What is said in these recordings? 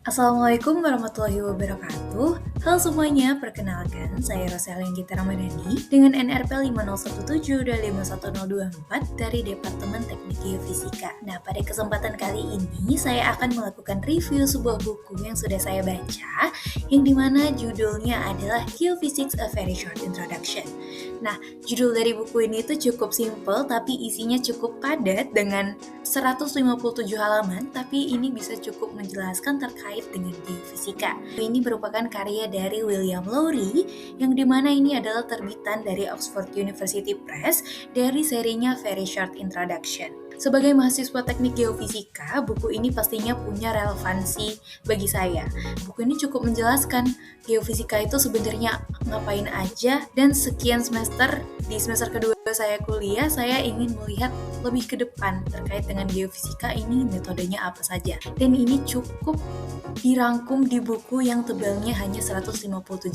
Assalamualaikum warahmatullahi wabarakatuh. Halo semuanya, perkenalkan saya Roselin Gita Ramadhani dengan NRP 5017-51024 dari Departemen Teknik Geofisika. Nah, pada kesempatan kali ini saya akan melakukan review sebuah buku yang sudah saya baca, yang dimana judulnya adalah Geophysics A Very Short Introduction. Nah, judul dari buku ini tuh cukup simple tapi isinya cukup padat dengan 157 halaman, tapi ini bisa cukup menjelaskan terkait dengan geofisika. Ini merupakan karya dari William Lowry, yang dimana ini adalah terbitan dari Oxford University Press dari serinya Very Short Introduction. Sebagai mahasiswa teknik geofisika, buku ini pastinya punya relevansi bagi saya. Buku ini cukup menjelaskan geofisika itu sebenarnya ngapain aja, dan sekian semester, di semester kedua saya kuliah, saya ingin melihat lebih ke depan terkait dengan geofisika ini metodenya apa saja. Dan ini cukup dirangkum di buku yang tebalnya hanya 157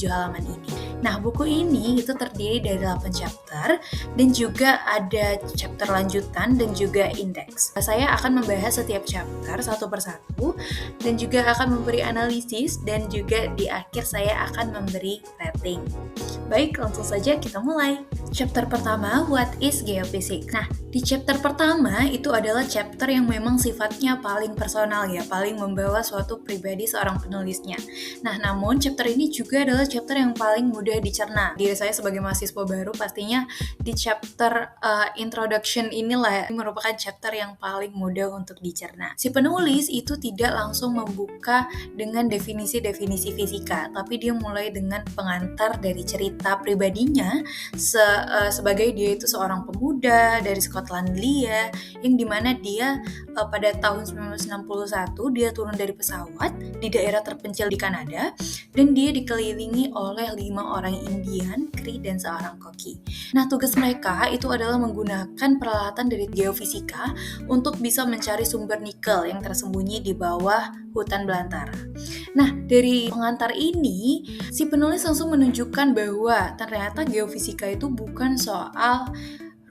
halaman ini. Nah, buku ini itu terdiri dari 8 chapter dan juga ada chapter lanjutan dan juga indeks. Saya akan membahas setiap chapter satu persatu dan juga akan memberi analisis, dan juga di akhir saya akan memberi rating. Baik, langsung saja kita mulai. Chapter pertama, What is Geophysics? Nah, di chapter pertama itu adalah chapter yang memang sifatnya paling personal ya, paling membawa suatu pribadi seorang penulisnya. Nah, namun chapter ini juga adalah chapter yang paling mudah dicerna. Diri saya sebagai mahasiswa baru pastinya di chapter introduction inilah merupakan chapter yang paling mudah untuk dicerna. Si penulis itu tidak langsung membuka dengan definisi-definisi fisika, tapi dia mulai dengan pengantar dari cerita pribadinya sebagai dia itu seorang pemuda dari Skotlandia, yang dimana dia pada tahun 1961 dia turun dari pesawat di daerah terpencil di Kanada, dan dia dikelilingi oleh 5 orang Indian, Cree, dan seorang koki. Nah, tugas mereka itu adalah menggunakan peralatan dari geofisika untuk bisa mencari sumber nikel yang tersembunyi di bawah hutan belantara. Nah, dari pengantar ini, si penulis langsung menunjukkan bahwa ternyata geofisika itu bukan soal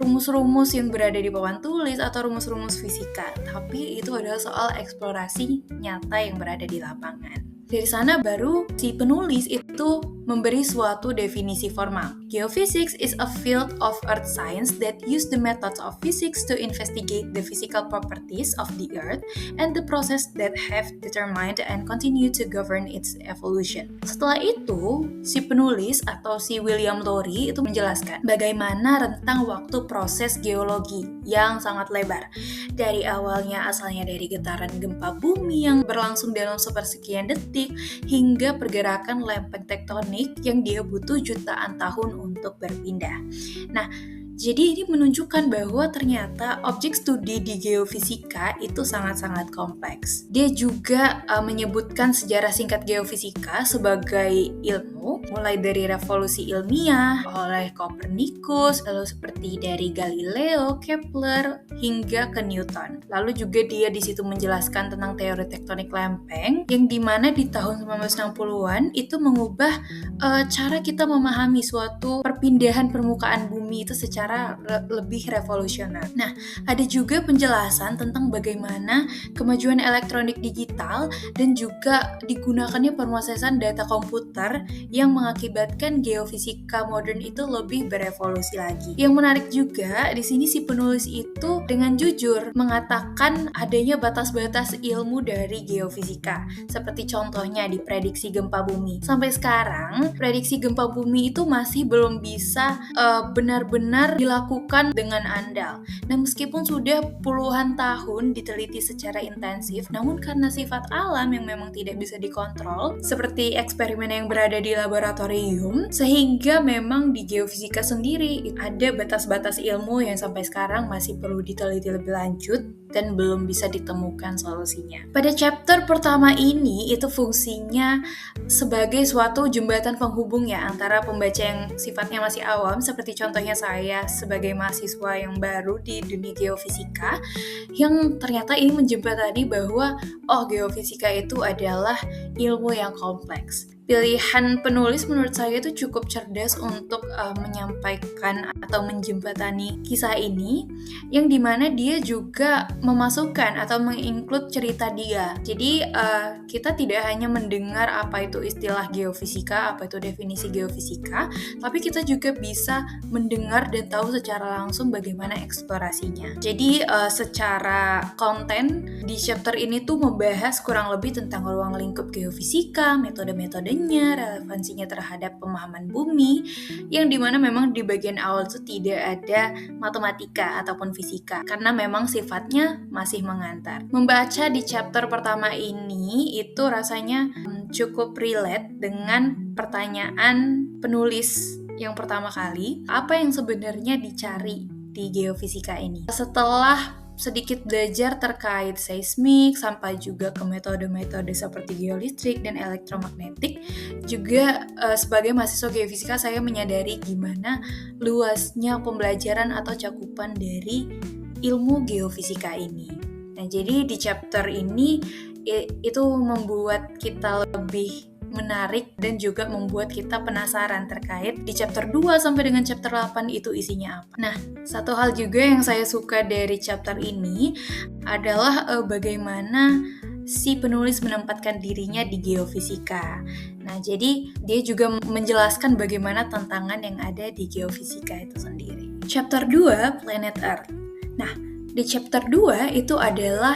rumus-rumus yang berada di papan tulis atau rumus-rumus fisika, tapi itu adalah soal eksplorasi nyata yang berada di lapangan. Dari sana baru si penulis itu memberi suatu definisi formal. Geophysics is a field of earth science that use the methods of physics to investigate the physical properties of the earth and the process that have determined and continue to govern its evolution. Setelah itu, si penulis atau si William Lowry itu menjelaskan bagaimana rentang waktu proses geologi yang sangat lebar. Dari awalnya asalnya dari getaran gempa bumi yang berlangsung dalam sepersekian detik, hingga pergerakan lempeng tektonik yang dia butuh jutaan tahun untuk berpindah. Nah, jadi ini menunjukkan bahwa ternyata objek studi di geofisika itu sangat-sangat kompleks. Dia juga menyebutkan sejarah singkat geofisika sebagai ilmu, mulai dari revolusi ilmiah oleh Copernicus, lalu seperti dari Galileo, Kepler, hingga ke Newton. Lalu juga dia di situ menjelaskan tentang teori tektonik lempeng, yang dimana di tahun 1960-an itu mengubah cara kita memahami suatu perpindahan permukaan bumi itu secara lebih revolusioner. Nah, ada juga penjelasan tentang bagaimana kemajuan elektronik digital dan juga digunakannya pemrosesan data komputer yang mengakibatkan geofisika modern itu lebih berevolusi lagi. Yang menarik juga, di sini si penulis itu dengan jujur mengatakan adanya batas-batas ilmu dari geofisika, seperti contohnya di prediksi gempa bumi. Sampai sekarang, prediksi gempa bumi itu masih belum bisa benar-benar dilakukan dengan andal. Nah, meskipun sudah puluhan tahun diteliti secara intensif, namun karena sifat alam yang memang tidak bisa dikontrol, seperti eksperimen yang berada di laboratorium, sehingga memang di geofisika sendiri ada batas-batas ilmu yang sampai sekarang masih perlu diteliti lebih lanjut dan belum bisa ditemukan solusinya. Pada chapter pertama ini, itu fungsinya sebagai suatu jembatan penghubung ya antara pembaca yang sifatnya masih awam, seperti contohnya saya sebagai mahasiswa yang baru di dunia geofisika, yang ternyata ini menjembatani bahwa geofisika itu adalah ilmu yang kompleks. Pilihan penulis menurut saya itu cukup cerdas untuk menyampaikan atau menjembatani kisah ini, yang dimana dia juga memasukkan atau menginclude cerita dia. Jadi kita tidak hanya mendengar apa itu istilah geofisika, apa itu definisi geofisika, tapi kita juga bisa mendengar dan tahu secara langsung bagaimana eksplorasinya. Jadi secara konten di chapter ini tuh membahas kurang lebih tentang ruang lingkup geofisika, metode-metodenya, relevansinya terhadap pemahaman bumi, yang dimana memang di bagian awal tuh tidak ada matematika ataupun fisika, karena memang sifatnya masih mengantar. Membaca di chapter pertama ini itu rasanya cukup relate dengan pertanyaan penulis yang pertama kali, apa yang sebenarnya dicari di geofisika ini. Setelah sedikit belajar terkait seismik sampai juga ke metode-metode seperti geolistrik dan elektromagnetik, juga sebagai mahasiswa geofisika saya menyadari gimana luasnya pembelajaran atau cakupan dari ilmu geofisika ini. Nah, jadi di chapter ini itu membuat kita lebih menarik dan juga membuat kita penasaran terkait di chapter 2 sampai dengan chapter 8 itu isinya apa. Nah, satu hal juga yang saya suka dari chapter ini adalah bagaimana si penulis menempatkan dirinya di geofisika. Nah, jadi dia juga menjelaskan bagaimana tantangan yang ada di geofisika itu sendiri. Chapter 2, Planet Earth. Nah, di chapter 2 itu adalah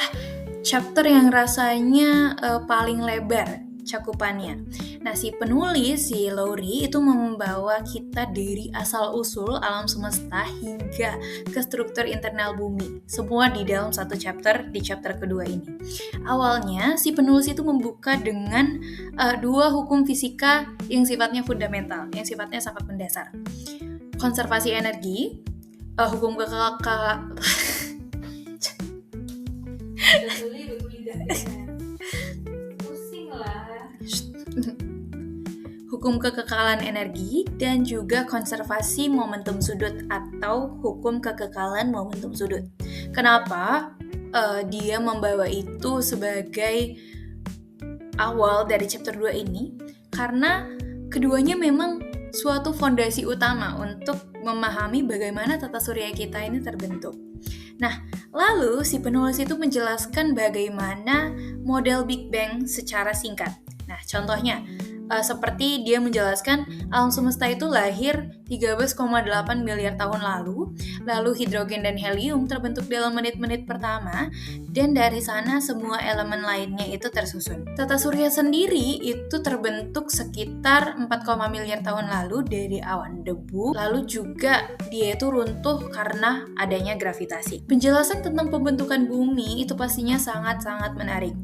chapter yang rasanya paling lebar cakupannya. Nah, si penulis, si Lowry, itu membawa kita dari asal-usul alam semesta hingga ke struktur internal bumi. Semua di dalam satu chapter, di chapter kedua ini. Awalnya, si penulis itu membuka dengan dua hukum fisika yang sifatnya fundamental, yang sifatnya sangat mendasar. Konservasi energi, hukum hukum kekekalan energi dan juga konservasi momentum sudut atau hukum kekekalan momentum sudut. Kenapa dia membawa itu sebagai awal dari chapter 2 ini? Karena keduanya memang suatu fondasi utama untuk memahami bagaimana tata surya kita ini terbentuk. Nah, lalu si penulis itu menjelaskan bagaimana model Big Bang secara singkat. Nah, contohnya, seperti dia menjelaskan alam semesta itu lahir 13,8 miliar tahun lalu hidrogen dan helium terbentuk dalam menit-menit pertama, dan dari sana semua elemen lainnya itu tersusun. Tata surya sendiri itu terbentuk sekitar 4, miliar tahun lalu dari awan debu, lalu juga dia itu runtuh karena adanya gravitasi. Penjelasan tentang pembentukan bumi itu pastinya sangat-sangat menarik.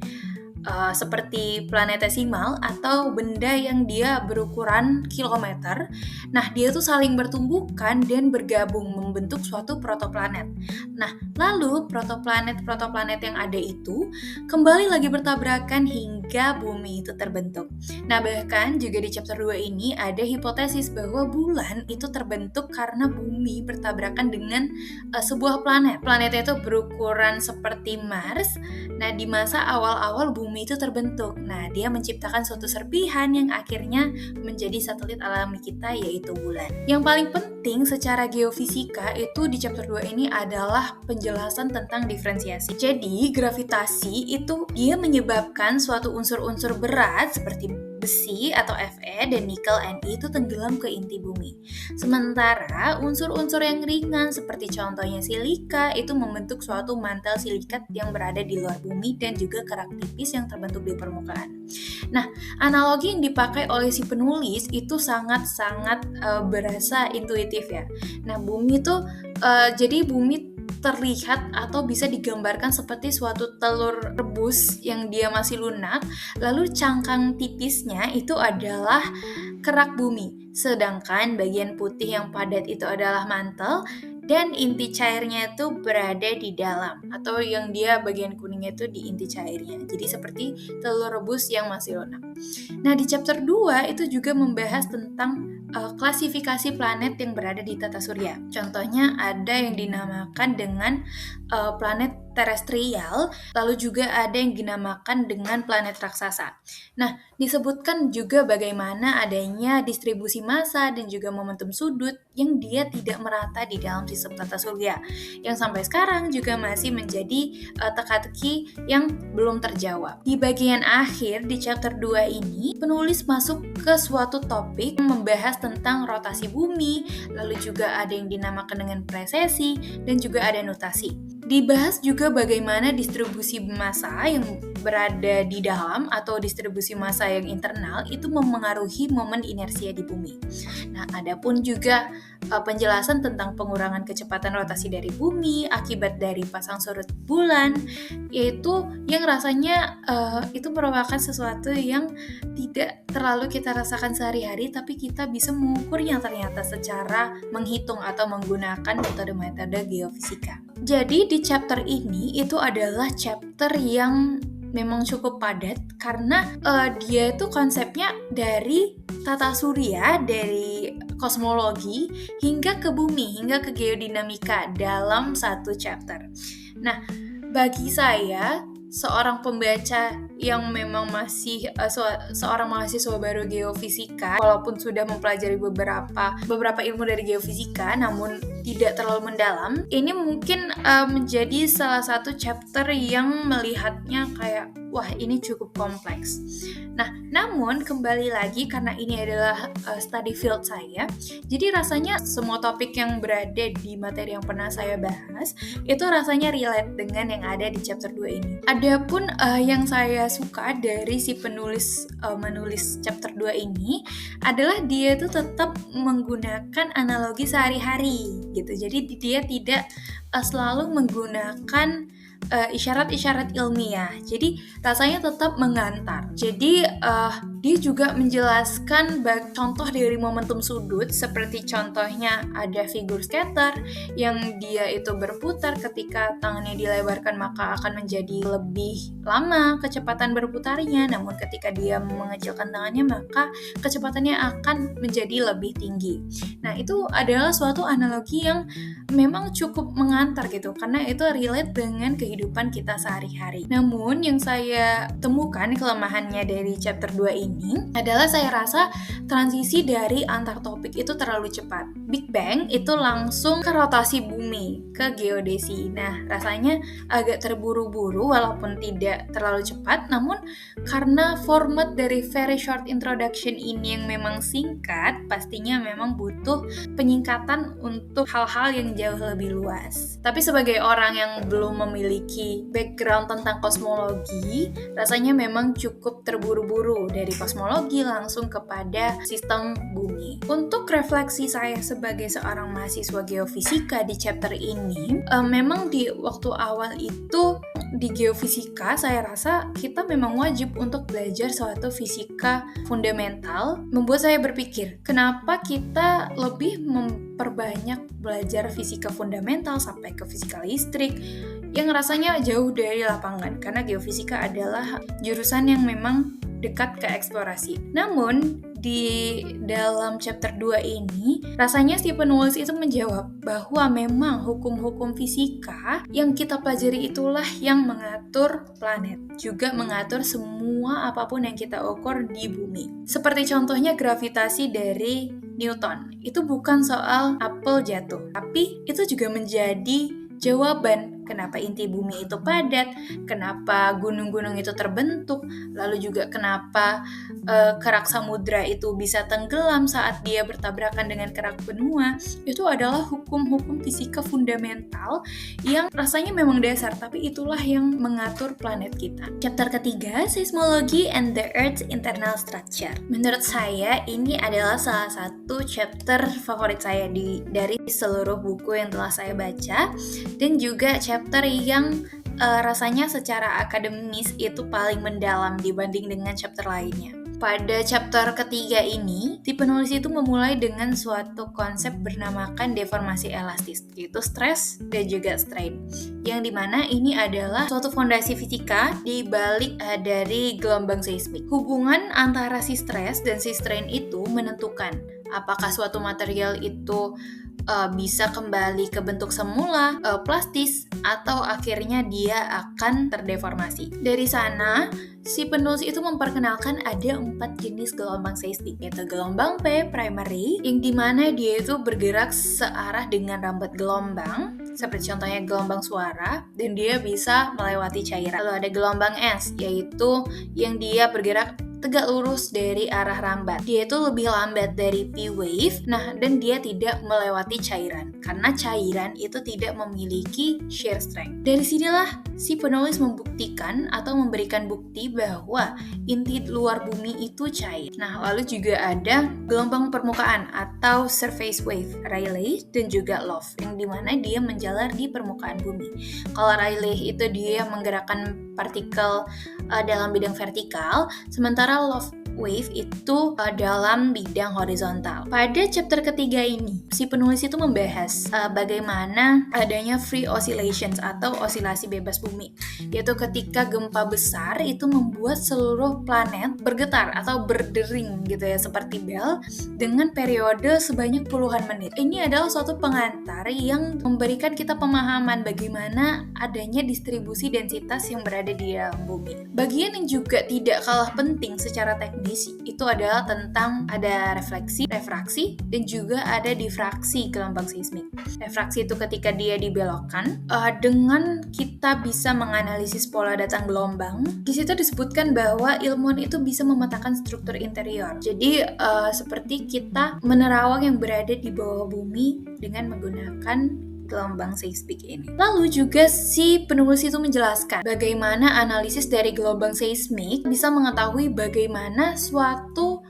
Seperti planetesimal atau benda yang dia berukuran kilometer. Nah, dia tuh saling bertumbukan dan bergabung membentuk suatu protoplanet. Nah, lalu protoplanet yang ada itu kembali lagi bertabrakan hingga bumi itu terbentuk. Nah, bahkan juga di chapter 2 ini ada hipotesis bahwa bulan itu terbentuk karena bumi bertabrakan dengan sebuah planet. Planetnya itu berukuran seperti Mars. Nah, di masa awal-awal bumi itu terbentuk. Nah, dia menciptakan suatu serpihan yang akhirnya menjadi satelit alami kita, yaitu bulan. Yang paling penting secara geofisika itu di chapter 2 ini adalah penjelasan tentang diferensiasi. Jadi, gravitasi itu dia menyebabkan suatu unsur-unsur berat seperti besi atau Fe dan nikel Ni itu tenggelam ke inti bumi. Sementara unsur-unsur yang ringan seperti contohnya silika itu membentuk suatu mantel silikat yang berada di luar bumi dan juga kerak tipis yang terbentuk di permukaan. Nah, analogi yang dipakai oleh si penulis itu sangat-sangat berasa intuitif ya. Nah, bumi itu jadi bumi terlihat atau bisa digambarkan seperti suatu telur rebus yang dia masih lunak, lalu cangkang tipisnya itu adalah kerak bumi, sedangkan bagian putih yang padat itu adalah mantel, dan inti cairnya itu berada di dalam, atau yang dia bagian kuningnya itu di inti cairnya. Jadi seperti telur rebus yang masih lunak. Nah, di chapter 2 itu juga membahas tentang klasifikasi planet yang berada di tata surya. Contohnya ada yang dinamakan dengan planet terestrial, lalu juga ada yang dinamakan dengan planet raksasa. Nah, disebutkan juga bagaimana adanya distribusi massa dan juga momentum sudut yang dia tidak merata di dalam sistem tata surya, yang sampai sekarang juga masih menjadi teka-teki yang belum terjawab. Di bagian akhir di chapter 2 ini, penulis masuk ke suatu topik yang membahas tentang rotasi bumi, lalu juga ada yang dinamakan dengan presesi, dan juga ada notasi. Dibahas juga bagaimana distribusi massa yang berada di dalam atau distribusi massa yang internal itu memengaruhi momen inersia di bumi. Nah, ada pun juga penjelasan tentang pengurangan kecepatan rotasi dari bumi akibat dari pasang surut bulan, yaitu yang rasanya itu merupakan sesuatu yang tidak terlalu kita rasakan sehari-hari, tapi kita bisa mengukurnya ternyata secara menghitung atau menggunakan metode-metode geofisika. Jadi di chapter ini itu adalah chapter yang memang cukup padat karena dia itu konsepnya dari tata surya, dari kosmologi hingga ke bumi, hingga ke geodinamika dalam satu chapter. Nah, bagi saya seorang pembaca yang memang masih seorang mahasiswa baru geofisika, walaupun sudah mempelajari beberapa ilmu dari geofisika namun tidak terlalu mendalam, ini mungkin menjadi salah satu chapter yang melihatnya kayak wah, ini cukup kompleks. Nah, namun kembali lagi karena ini adalah study field saya, jadi rasanya semua topik yang berada di materi yang pernah saya bahas itu rasanya relate dengan yang ada di chapter 2 ini. Adapun yang saya suka dari si penulis menulis chapter 2 ini adalah dia itu tetap menggunakan analogi sehari-hari gitu. Jadi dia tidak selalu menggunakan isyarat-isyarat ilmiah. Jadi rasanya tetap mengantar. Jadi dia juga menjelaskan contoh dari momentum sudut, seperti contohnya ada figur skater yang dia itu berputar ketika tangannya dilebarkan maka akan menjadi lebih lama kecepatan berputarnya, namun ketika dia mengecilkan tangannya maka kecepatannya akan menjadi lebih tinggi. Nah, itu adalah suatu analogi yang memang cukup mengantar gitu, karena itu relate dengan kehidupan kita sehari-hari. Namun yang saya temukan kelemahannya dari chapter 2 ini adalah saya rasa transisi dari antar topik itu terlalu cepat. Big Bang itu langsung ke rotasi bumi, ke geodesi. Nah, rasanya agak terburu-buru walaupun tidak terlalu cepat, namun karena format dari very short introduction ini yang memang singkat, pastinya memang butuh penyingkatan untuk hal-hal yang jauh lebih luas. Tapi sebagai orang yang belum memiliki background tentang kosmologi, rasanya memang cukup terburu-buru dari kosmologi langsung kepada sistem bumi. Untuk refleksi saya sebagai seorang mahasiswa geofisika di chapter ini, memang di waktu awal itu di geofisika saya rasa kita memang wajib untuk belajar suatu fisika fundamental. Membuat saya berpikir, kenapa kita lebih memperbanyak belajar fisika fundamental sampai ke fisika listrik yang rasanya jauh dari lapangan, karena geofisika adalah jurusan yang memang dekat ke eksplorasi. Namun di dalam chapter 2 ini, rasanya si penulis itu menjawab bahwa memang hukum-hukum fisika yang kita pelajari itulah yang mengatur planet, juga mengatur semua apapun yang kita ukur di bumi. Seperti contohnya gravitasi dari Newton, itu bukan soal apel jatuh, tapi itu juga menjadi jawaban kenapa inti bumi itu padat, kenapa gunung-gunung itu terbentuk, lalu juga kenapa kerak samudra itu bisa tenggelam saat dia bertabrakan dengan kerak benua. Itu adalah hukum-hukum fisika fundamental yang rasanya memang dasar, tapi itulah yang mengatur planet kita. Chapter ketiga, Seismology and the Earth's Internal Structure. Menurut saya, ini adalah salah satu chapter favorit saya dari seluruh buku yang telah saya baca, dan juga chapter yang rasanya secara akademis itu paling mendalam dibanding dengan chapter lainnya. Pada chapter ketiga ini, si penulis itu memulai dengan suatu konsep bernamakan deformasi elastis, yaitu stress dan juga strain, yang dimana ini adalah suatu fondasi fisika di balik dari gelombang seismik. Hubungan antara si stress dan si strain itu menentukan apakah suatu material itu bisa kembali ke bentuk semula, plastis, atau akhirnya dia akan terdeformasi. Dari sana, si penulis itu memperkenalkan ada 4 jenis gelombang seismik, yaitu gelombang P, primary, yang dimana dia itu bergerak searah dengan rambat gelombang, seperti contohnya gelombang suara, dan dia bisa melewati cairan. Lalu ada gelombang S, yaitu yang dia bergerak tegak lurus dari arah rambat. Dia itu lebih lambat dari P-wave, dan dia tidak melewati cairan, karena cairan itu tidak memiliki shear strength. Dari sinilah si penulis membuktikan atau memberikan bukti bahwa inti luar bumi itu cair. Lalu juga ada gelombang permukaan atau surface wave, Rayleigh dan juga Love, yang dimana dia menjalar di permukaan bumi. Kalau Rayleigh itu dia menggerakkan partikel dalam bidang vertikal, sementara Love wave itu dalam bidang horizontal. Pada chapter ketiga ini, si penulis itu membahas bagaimana adanya free oscillations atau osilasi bebas bumi, yaitu ketika gempa besar itu membuat seluruh planet bergetar atau berdering gitu ya, seperti bel, dengan periode sebanyak puluhan menit. Ini adalah suatu pengantar yang memberikan kita pemahaman bagaimana adanya distribusi densitas yang berada di dalam bumi. Bagian yang juga tidak kalah penting secara teknis itu adalah tentang ada refleksi, refraksi, dan juga ada difraksi gelombang seismik. Refraksi itu ketika dia dibelokkan, dengan kita bisa menganalisis pola datang gelombang. Di situ disebutkan bahwa ilmuwan itu bisa memetakan struktur interior. Jadi seperti kita menerawang yang berada di bawah bumi dengan menggunakan gelombang seismik ini. Lalu juga si penulis itu menjelaskan bagaimana analisis dari gelombang seismik bisa mengetahui bagaimana suatu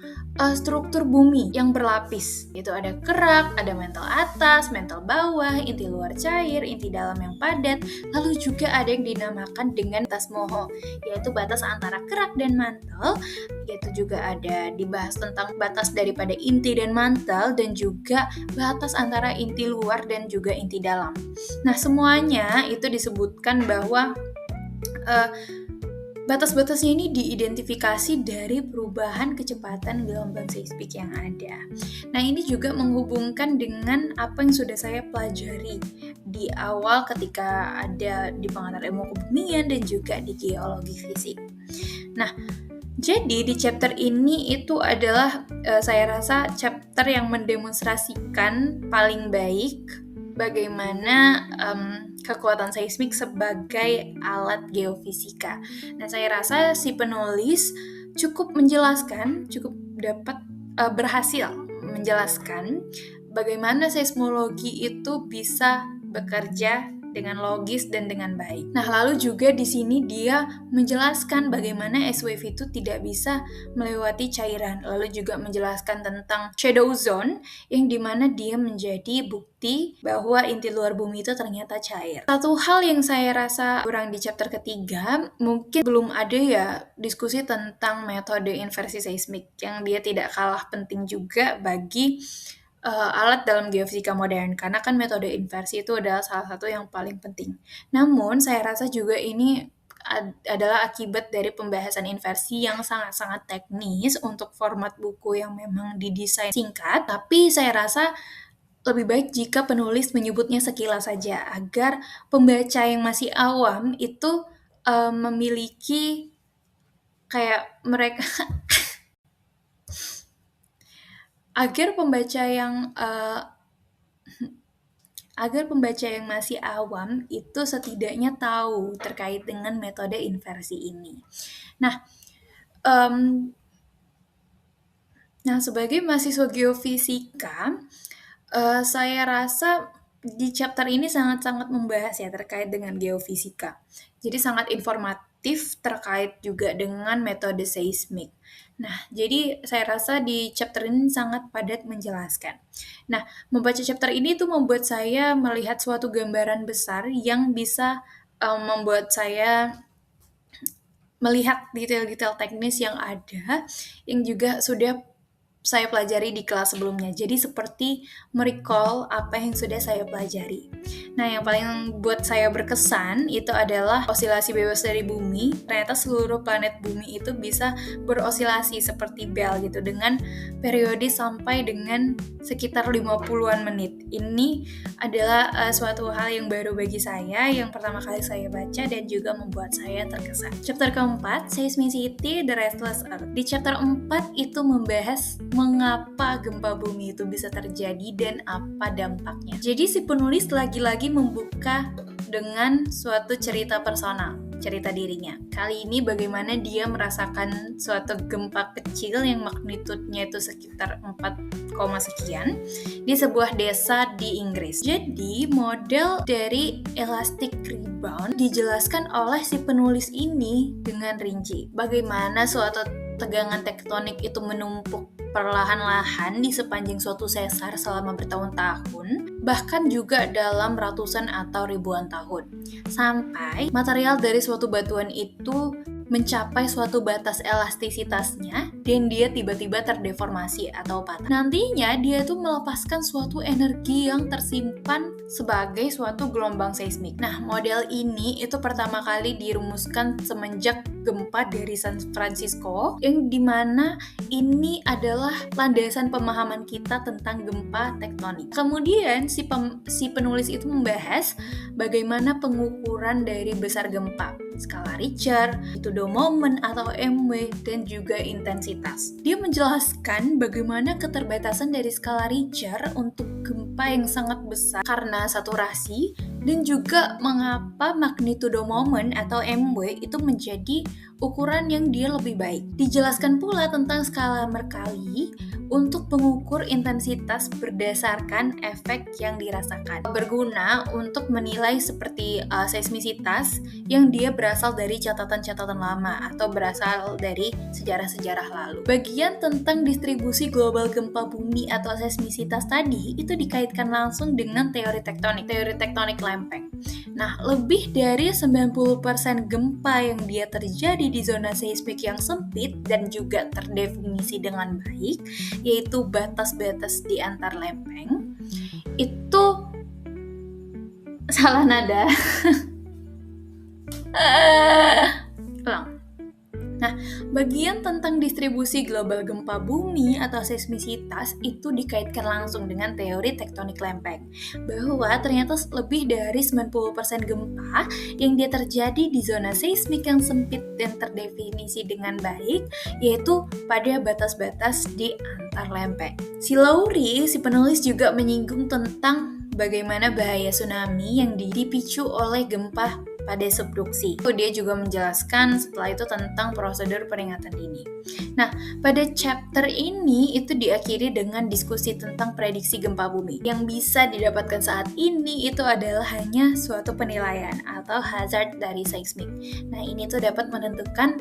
struktur bumi yang berlapis. Itu ada kerak, ada mantel atas, mantel bawah, inti luar cair, inti dalam yang padat. Lalu juga ada yang dinamakan dengan batas Moho, yaitu batas antara kerak dan mantel. Yaitu juga ada dibahas tentang batas daripada inti dan mantel, dan juga batas antara inti luar dan juga inti dalam. Semuanya itu disebutkan bahwa batas-batasnya ini diidentifikasi dari perubahan kecepatan gelombang seismik yang ada. Ini juga menghubungkan dengan apa yang sudah saya pelajari di awal ketika ada di pengantar ilmu kebumian dan juga di geologi fisik. Jadi di chapter ini itu adalah saya rasa chapter yang mendemonstrasikan paling baik bagaimana kekuatan seismik sebagai alat geofisika. Saya rasa si penulis cukup menjelaskan, cukup dapat berhasil menjelaskan bagaimana seismologi itu bisa bekerja dengan logis dan dengan baik. Lalu juga di sini dia menjelaskan bagaimana S-wave itu tidak bisa melewati cairan. Lalu juga menjelaskan tentang shadow zone, yang dimana dia menjadi bukti bahwa inti luar bumi itu ternyata cair. Satu hal yang saya rasa kurang di chapter ketiga, mungkin belum ada ya diskusi tentang metode inversi seismik, yang dia tidak kalah penting juga bagi alat dalam geofisika modern, karena kan metode inversi itu adalah salah satu yang paling penting. Namun saya rasa juga ini adalah akibat dari pembahasan inversi yang sangat-sangat teknis untuk format buku yang memang didesain singkat, tapi saya rasa lebih baik jika penulis menyebutnya sekilas saja, agar pembaca yang masih awam itu memiliki kayak mereka agar pembaca yang masih awam itu setidaknya tahu terkait dengan metode inversi ini. Sebagai mahasiswa geofisika, saya rasa di chapter ini sangat-sangat membahas ya terkait dengan geofisika. Jadi sangat informatif terkait juga dengan metode seismik. Jadi saya rasa di chapter ini sangat padat menjelaskan. Membaca chapter ini tuh membuat saya melihat suatu gambaran besar yang bisa membuat saya melihat detail-detail teknis yang ada, yang juga sudah saya pelajari di kelas sebelumnya. Jadi seperti merecall apa yang sudah saya pelajari. Nah, yang paling buat saya berkesan itu adalah osilasi bebas dari bumi. Ternyata seluruh planet bumi itu bisa berosilasi seperti bel gitu dengan periode sampai dengan sekitar 50-an menit. Ini adalah suatu hal yang baru bagi saya, yang pertama kali saya baca dan juga membuat saya terkesan. Chapter keempat, Seismicity, The Restless Earth. Di chapter 4 itu membahas mengapa gempa bumi itu bisa terjadi dan apa dampaknya. Jadi si penulis lagi-lagi membuka dengan suatu cerita personal, cerita dirinya. Kali ini bagaimana dia merasakan suatu gempa kecil yang magnitudenya itu sekitar 4, sekian di sebuah desa di Inggris. Jadi model dari elastic rebound dijelaskan oleh si penulis ini dengan rinci. Bagaimana suatu tegangan tektonik itu menumpuk perlahan-lahan di sepanjang suatu sesar selama bertahun-tahun, bahkan juga dalam ratusan atau ribuan tahun. Sampai material dari suatu batuan itu mencapai suatu batas elastisitasnya dan dia tiba-tiba terdeformasi atau patah. Nantinya dia tuh melepaskan suatu energi yang tersimpan sebagai suatu gelombang seismik. Nah, model ini itu pertama kali dirumuskan semenjak gempa dari San Francisco, yang dimana ini adalah landasan pemahaman kita tentang gempa tektonik. Kemudian si penulis itu membahas bagaimana pengukuran dari besar gempa, skala Richter, magnitudo moment atau MW, dan juga intensitas. Dia menjelaskan bagaimana keterbatasan dari skala Richter untuk gempa yang sangat besar karena saturasi, dan juga mengapa magnitudo moment atau MW itu menjadi ukuran yang dia lebih baik. Dijelaskan pula tentang skala Mercalli untuk mengukur intensitas berdasarkan efek yang dirasakan. Berguna untuk menilai seperti seismisitas yang dia berasal dari catatan-catatan lama atau berasal dari sejarah-sejarah lalu. Bagian tentang distribusi global gempa bumi atau seismisitas tadi itu dikaitkan langsung dengan teori tektonik lempeng. Nah, lebih dari 90% gempa yang dia terjadi di zona seismik yang sempit dan juga terdefinisi dengan baik, yaitu batas-batas di antar lempeng, itu salah nada. Ulang. Nah, bagian tentang distribusi global gempa bumi atau seismisitas itu dikaitkan langsung dengan teori tektonik lempeng, bahwa ternyata lebih dari 90% gempa yang dia terjadi di zona seismik yang sempit dan terdefinisi dengan baik, yaitu pada batas-batas di antar lempeng. Si Lowry, si penulis, juga menyinggung tentang bagaimana bahaya tsunami yang dipicu oleh gempa pada subduksi. Dia juga menjelaskan setelah itu tentang prosedur peringatan dini. Nah, pada chapter ini itu diakhiri dengan diskusi tentang prediksi gempa bumi. Yang bisa didapatkan saat ini itu adalah hanya suatu penilaian atau hazard dari seismik. Nah, ini tuh dapat menentukan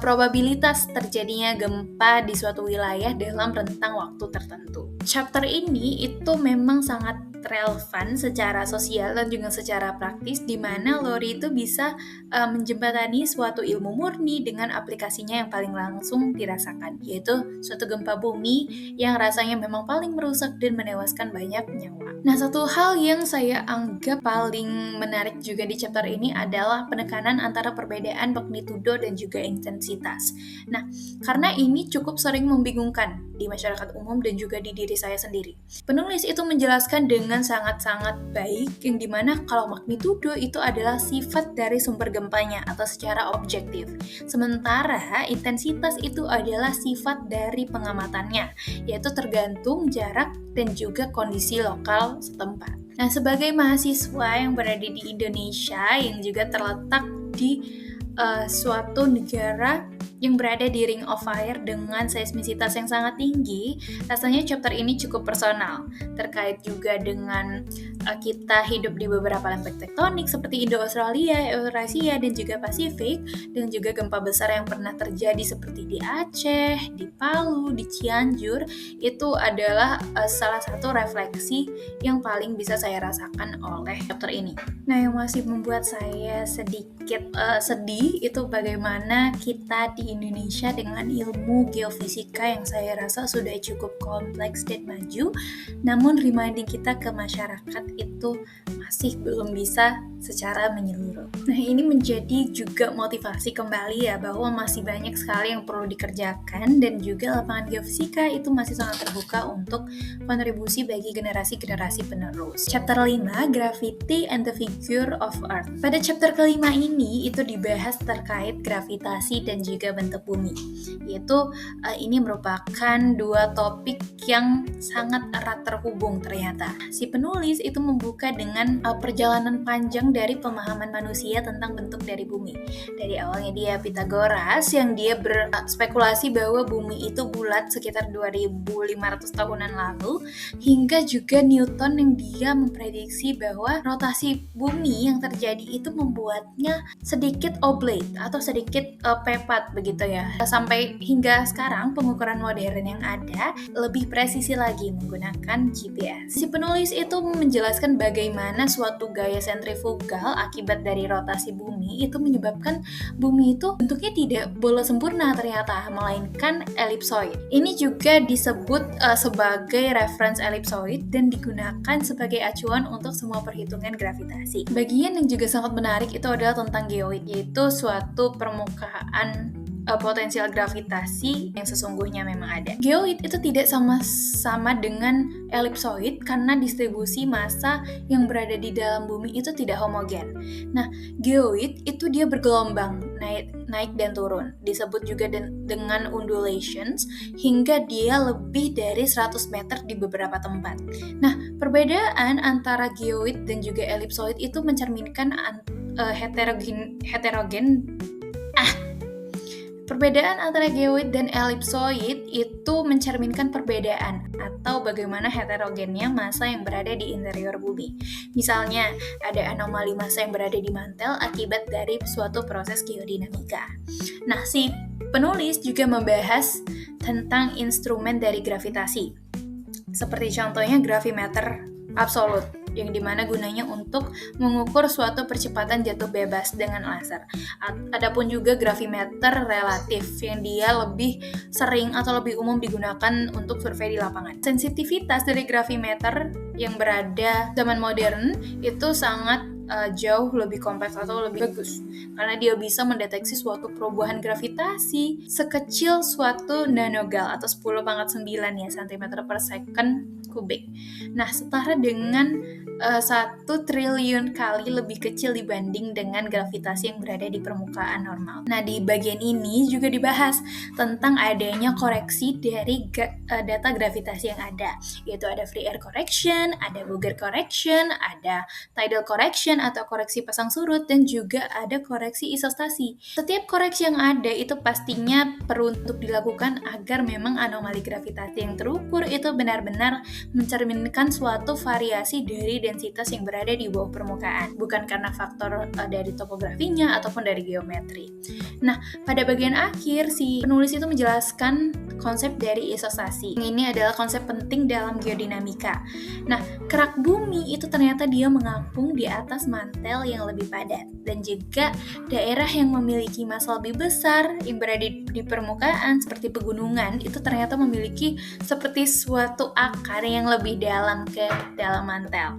probabilitas terjadinya gempa di suatu wilayah dalam rentang waktu tertentu. Chapter ini itu memang sangat relevan secara sosial dan juga secara praktis, di mana Lowry itu bisa menjembatani suatu ilmu murni dengan aplikasinya yang paling langsung dirasakan, yaitu suatu gempa bumi yang rasanya memang paling merusak dan menewaskan banyak nyawa. Nah, satu hal yang saya anggap paling menarik juga di chapter ini adalah penekanan antara perbedaan magnitudo dan juga intensitas. Nah, karena ini cukup sering membingungkan di masyarakat umum dan juga di diri saya sendiri. Penulis itu menjelaskan dengan sangat-sangat baik, yang dimana kalau magnitudo itu adalah sifat dari sumber gempanya atau secara objektif, sementara intensitas itu adalah sifat dari pengamatannya, yaitu tergantung jarak dan juga kondisi lokal setempat. Nah, sebagai mahasiswa yang berada di Indonesia yang juga terletak di suatu negara yang berada di Ring of Fire dengan seismisitas yang sangat tinggi, rasanya chapter ini cukup personal, terkait juga dengan kita hidup di beberapa lempeng tektonik seperti Indo-Australia, Eurasia, dan juga Pasifik, dan juga gempa besar yang pernah terjadi seperti di Aceh, di Palu, di Cianjur. Itu adalah salah satu refleksi yang paling bisa saya rasakan oleh chapter ini. Nah, yang masih membuat saya sedikit sedih itu bagaimana kita di di Indonesia dengan ilmu geofisika yang saya rasa sudah cukup kompleks dan maju, namun reminding kita ke masyarakat itu masih belum bisa secara menyeluruh. Nah, ini menjadi juga motivasi kembali ya, bahwa masih banyak sekali yang perlu dikerjakan dan juga lapangan geofisika itu masih sangat terbuka untuk kontribusi bagi generasi-generasi penerus. Chapter 5, Gravity and the Figure of Earth. Pada chapter kelima ini itu dibahas terkait gravitasi dan juga bentuk bumi. Yaitu ini merupakan dua topik yang sangat erat terhubung ternyata. Si penulis itu membuka dengan perjalanan panjang dari pemahaman manusia tentang bentuk dari bumi. Dari awalnya dia Pythagoras yang dia berspekulasi bahwa bumi itu bulat sekitar 2500 tahunan lalu, hingga juga Newton yang dia memprediksi bahwa rotasi bumi yang terjadi itu membuatnya sedikit oblate atau sedikit pepat begitu ya. Sampai hingga sekarang pengukuran modern yang ada lebih presisi lagi menggunakan GPS. Si penulis itu menjelaskan bagaimana suatu gaya sentrifugal akibat dari rotasi bumi itu menyebabkan bumi itu bentuknya tidak bola sempurna ternyata, melainkan ellipsoid. Ini juga disebut sebagai reference ellipsoid dan digunakan sebagai acuan untuk semua perhitungan gravitasi. Bagian yang juga sangat menarik itu adalah tentang geoid, yaitu suatu permukaan potensial gravitasi yang sesungguhnya memang ada. Geoid itu tidak sama dengan ellipsoid karena distribusi massa yang berada di dalam bumi itu tidak homogen. Nah, geoid itu dia bergelombang, naik dan turun. Disebut juga dengan undulations hingga dia lebih dari 100 meter di beberapa tempat. Nah, perbedaan antara geoid dan juga ellipsoid itu mencerminkan Perbedaan antara geoid dan ellipsoid itu mencerminkan perbedaan atau bagaimana heterogennya massa yang berada di interior bumi. Misalnya, ada anomali massa yang berada di mantel akibat dari suatu proses geodinamika. Nah, si penulis juga membahas tentang instrumen dari gravitasi, seperti contohnya gravimeter absolut, yang dimana gunanya untuk mengukur suatu percepatan jatuh bebas dengan laser. Adapun juga gravimeter relatif yang dia lebih sering atau lebih umum digunakan untuk survei di lapangan. Sensitivitas dari gravimeter yang berada zaman modern itu sangat jauh lebih kompleks atau lebih bagus karena dia bisa mendeteksi suatu perubahan gravitasi sekecil suatu nanogal atau 10⁹ ya cm per second kubik. Nah, setara dengan 1 triliun kali lebih kecil dibanding dengan gravitasi yang berada di permukaan normal. Nah, di bagian ini juga dibahas tentang adanya koreksi dari data gravitasi yang ada, yaitu ada free air correction, ada Boger correction, ada tidal correction atau koreksi pasang surut, dan juga ada koreksi isostasi. Setiap koreksi yang ada itu pastinya perlu untuk dilakukan agar memang anomali gravitasi yang terukur itu benar-benar mencerminkan suatu variasi dari densitas yang berada di bawah permukaan, bukan karena faktor dari topografinya ataupun dari geometri. Nah, pada bagian akhir si penulis itu menjelaskan konsep dari isostasi. Ini adalah konsep penting dalam geodinamika. Nah, kerak bumi itu ternyata dia mengapung di atas mantel yang lebih padat, dan juga daerah yang memiliki massa lebih besar yang berada di permukaan seperti pegunungan itu ternyata memiliki seperti suatu akar yang lebih dalam ke dalam mantel.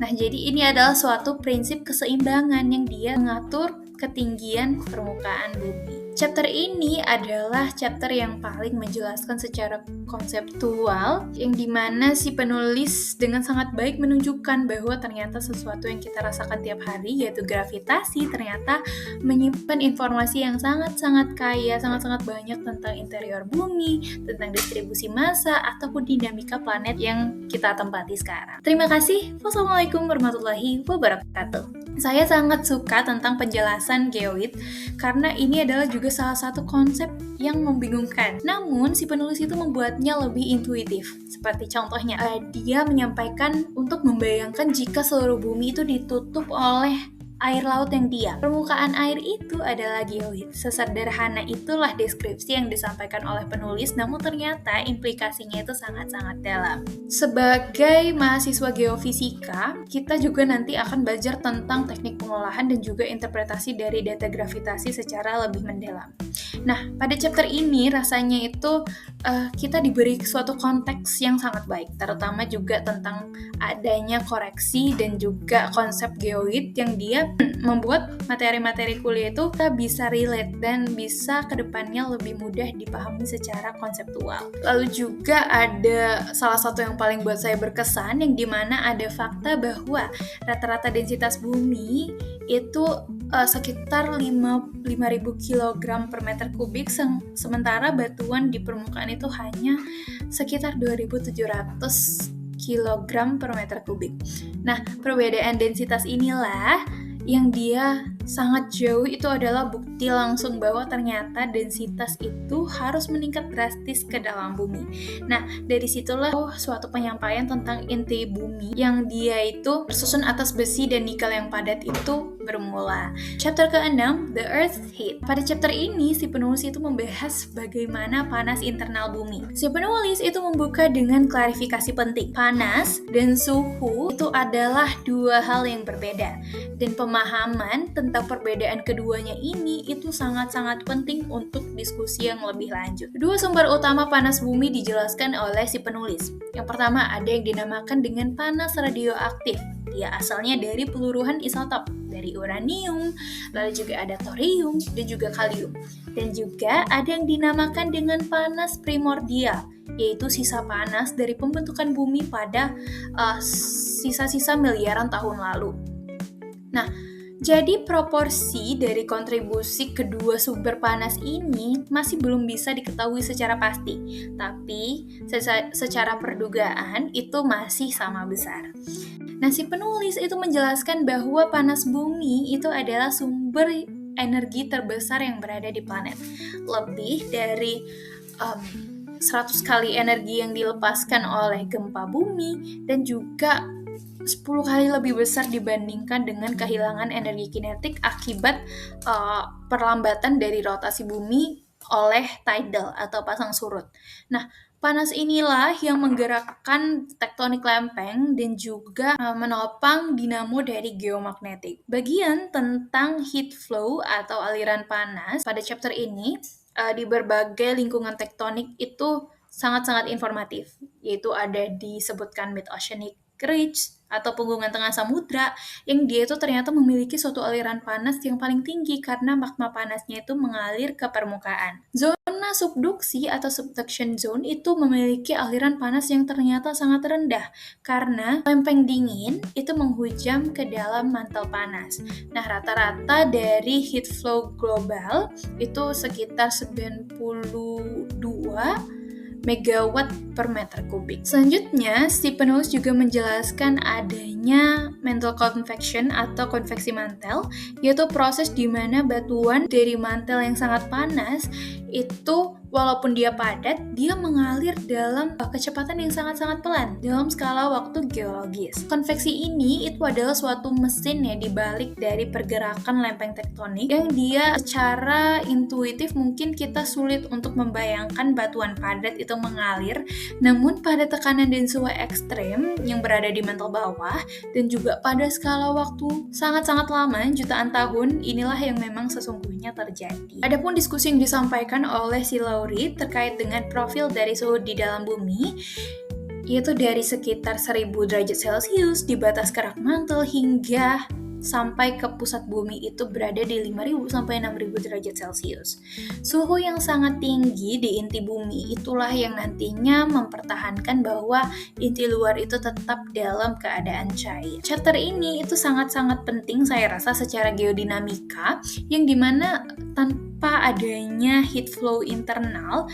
Nah, jadi ini adalah suatu prinsip keseimbangan yang dia mengatur ketinggian permukaan bumi. Chapter ini adalah chapter yang paling menjelaskan secara konseptual, yang dimana si penulis dengan sangat baik menunjukkan bahwa ternyata sesuatu yang kita rasakan tiap hari, yaitu gravitasi, ternyata menyimpan informasi yang sangat-sangat kaya, sangat-sangat banyak tentang interior bumi, tentang distribusi massa, ataupun dinamika planet yang kita tempati sekarang. Terima kasih. Wassalamualaikum warahmatullahi wabarakatuh. Saya sangat suka tentang penjelasan geoid karena ini adalah juga salah satu konsep yang membingungkan. Namun si penulis itu membuatnya lebih intuitif. Seperti contohnya, dia menyampaikan untuk membayangkan jika seluruh bumi itu ditutup oleh air laut yang diam. Permukaan air itu adalah geoid. Sesederhana itulah deskripsi yang disampaikan oleh penulis, namun ternyata implikasinya itu sangat-sangat dalam. Sebagai mahasiswa geofisika, kita juga nanti akan belajar tentang teknik pengolahan dan juga interpretasi dari data gravitasi secara lebih mendalam. Nah, pada chapter ini rasanya itu kita diberi suatu konteks yang sangat baik, terutama juga tentang adanya koreksi dan juga konsep geoid yang dia membuat materi-materi kuliah itu kita bisa relate dan bisa kedepannya lebih mudah dipahami secara konseptual. Lalu juga ada salah satu yang paling buat saya berkesan, yang dimana ada fakta bahwa rata-rata densitas bumi itu sekitar 5.000 kg per meter kubik, sementara batuan di permukaan itu hanya sekitar 2.700 kg per meter kubik. Nah, perbedaan densitas inilah yang dia sangat jauh itu adalah bukti langsung bahwa ternyata densitas itu harus meningkat drastis ke dalam bumi. Nah, dari situlah suatu penyampaian tentang inti bumi yang dia itu tersusun atas besi dan nikel yang padat itu bermula. Chapter ke-6, The Earth's Heat. Pada chapter ini, si penulis itu membahas bagaimana panas internal bumi. Si penulis itu membuka dengan klarifikasi penting. Panas dan suhu itu adalah dua hal yang berbeda. Dan pemahaman tentang perbedaan keduanya ini itu sangat-sangat penting untuk diskusi yang lebih lanjut. Dua sumber utama panas bumi dijelaskan oleh si penulis. Yang pertama ada yang dinamakan dengan panas radioaktif. Dia asalnya dari peluruhan isotop, dari uranium, lalu juga ada thorium dan juga kalium. Dan juga ada yang dinamakan dengan panas primordial, yaitu sisa panas dari pembentukan bumi pada sisa-sisa miliaran tahun lalu. Nah, jadi proporsi dari kontribusi kedua sumber panas ini masih belum bisa diketahui secara pasti, tapi secara perdugaan itu masih sama besar. Nah, si penulis itu menjelaskan bahwa panas bumi itu adalah sumber energi terbesar yang berada di planet. Lebih dari 100 kali energi yang dilepaskan oleh gempa bumi dan juga 10 kali lebih besar dibandingkan dengan kehilangan energi kinetik akibat perlambatan dari rotasi bumi oleh tidal atau pasang surut. Nah, panas inilah yang menggerakkan tektonik lempeng dan juga menopang dinamo dari geomagnetik. Bagian tentang heat flow atau aliran panas pada chapter ini di berbagai lingkungan tektonik itu sangat-sangat informatif, yaitu ada disebutkan mid-oceanic ridge atau punggungan tengah samudra yang dia itu ternyata memiliki suatu aliran panas yang paling tinggi karena magma panasnya itu mengalir ke permukaan. Zona subduksi atau subduction zone itu memiliki aliran panas yang ternyata sangat rendah karena lempeng dingin itu menghujam ke dalam mantel panas. Nah, rata-rata dari heat flow global itu sekitar 92 megawatt per meter kubik. Selanjutnya, si penulis juga menjelaskan adanya mantle convection atau konveksi mantel, yaitu proses di mana batuan dari mantel yang sangat panas itu walaupun dia padat, dia mengalir dalam kecepatan yang sangat-sangat pelan dalam skala waktu geologis. Konveksi ini itu adalah suatu mesin ya di balik dari pergerakan lempeng tektonik yang dia secara intuitif mungkin kita sulit untuk membayangkan batuan padat itu mengalir, namun pada tekanan dan suhu ekstrem yang berada di mantel bawah dan juga pada skala waktu sangat-sangat lama, jutaan tahun, inilah yang memang sesungguhnya terjadi. Adapun diskusi yang disampaikan oleh si Lowry terkait dengan profil dari suhu di dalam bumi, yaitu dari sekitar 1000 derajat Celcius di batas kerak mantel hingga sampai ke pusat bumi itu berada di 5.000 sampai 6.000 derajat Celcius. Suhu yang sangat tinggi di inti bumi itulah yang nantinya mempertahankan bahwa inti luar itu tetap dalam keadaan cair. Chapter ini itu sangat-sangat penting saya rasa secara geodinamika, yang dimana tanpa adanya heat flow internal,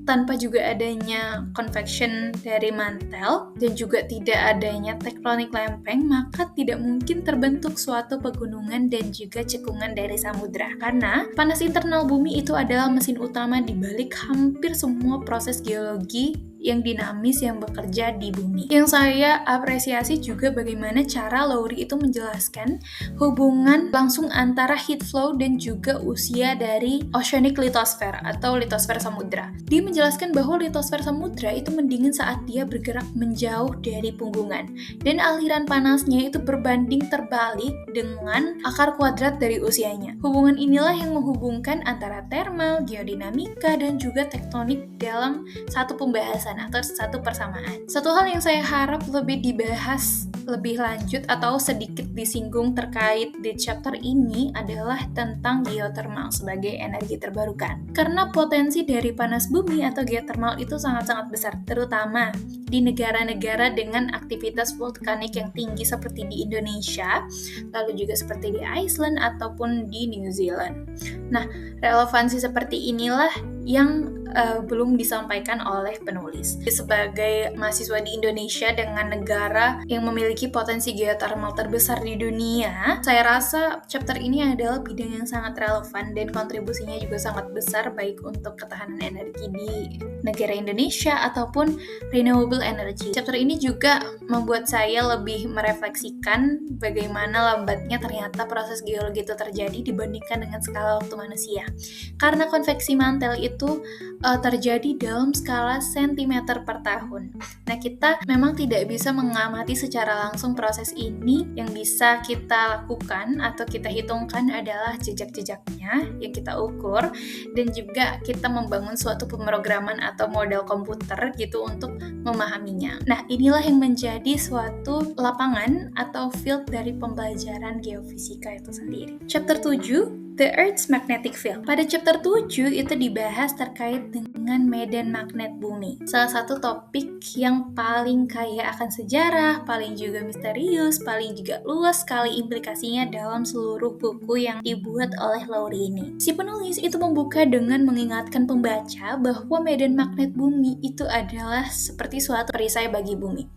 tanpa juga adanya convection dari mantel, dan juga tidak adanya tektonik lempeng, maka tidak mungkin terbentuk suatu pegunungan dan juga cekungan dari samudra. Karena panas internal bumi itu adalah mesin utama di balik hampir semua proses geologi yang dinamis yang bekerja di bumi. Yang saya apresiasi juga bagaimana cara Lowry itu menjelaskan hubungan langsung antara heat flow dan juga usia dari oceanic lithosphere atau litosfer samudra. Dia menjelaskan bahwa litosfer samudra itu mendingin saat dia bergerak menjauh dari punggungan, dan aliran panasnya itu berbanding terbalik dengan akar kuadrat dari usianya. Hubungan inilah yang menghubungkan antara thermal, geodinamika, dan juga tektonik dalam satu pembahasan atau satu persamaan. Satu hal yang saya harap lebih dibahas lebih lanjut atau sedikit disinggung terkait di chapter ini adalah tentang geothermal sebagai energi terbarukan. Karena potensi dari panas bumi atau geothermal itu sangat-sangat besar, terutama di negara-negara dengan aktivitas vulkanik yang tinggi seperti di Indonesia, lalu juga seperti di Iceland ataupun di New Zealand. Nah, relevansi seperti inilah yang belum disampaikan oleh penulis. Sebagai mahasiswa di Indonesia dengan negara yang memiliki potensi geothermal terbesar di dunia, saya rasa chapter ini adalah bidang yang sangat relevan dan kontribusinya juga sangat besar baik untuk ketahanan energi di negara Indonesia ataupun renewable energy. Chapter ini juga membuat saya lebih merefleksikan bagaimana lambatnya ternyata proses geologi itu terjadi dibandingkan dengan skala waktu manusia. Karena konveksi mantel itu terjadi dalam skala sentimeter per tahun. Nah, kita memang tidak bisa mengamati secara langsung proses ini. Yang bisa kita lakukan atau kita hitungkan adalah jejak-jejaknya yang kita ukur, dan juga kita membangun suatu pemrograman atau model komputer gitu untuk memahaminya. Nah, inilah yang menjadi suatu lapangan atau field dari pembelajaran geofisika itu sendiri. Chapter 7, The Earth's Magnetic Field. Pada chapter 7 itu dibahas terkait dengan medan magnet bumi. Salah satu topik yang paling kaya akan sejarah, paling juga misterius, paling juga luas sekali implikasinya dalam seluruh buku yang dibuat oleh Lowry ini. Si penulis itu membuka dengan mengingatkan pembaca bahwa medan magnet bumi itu adalah seperti suatu perisai bagi bumi.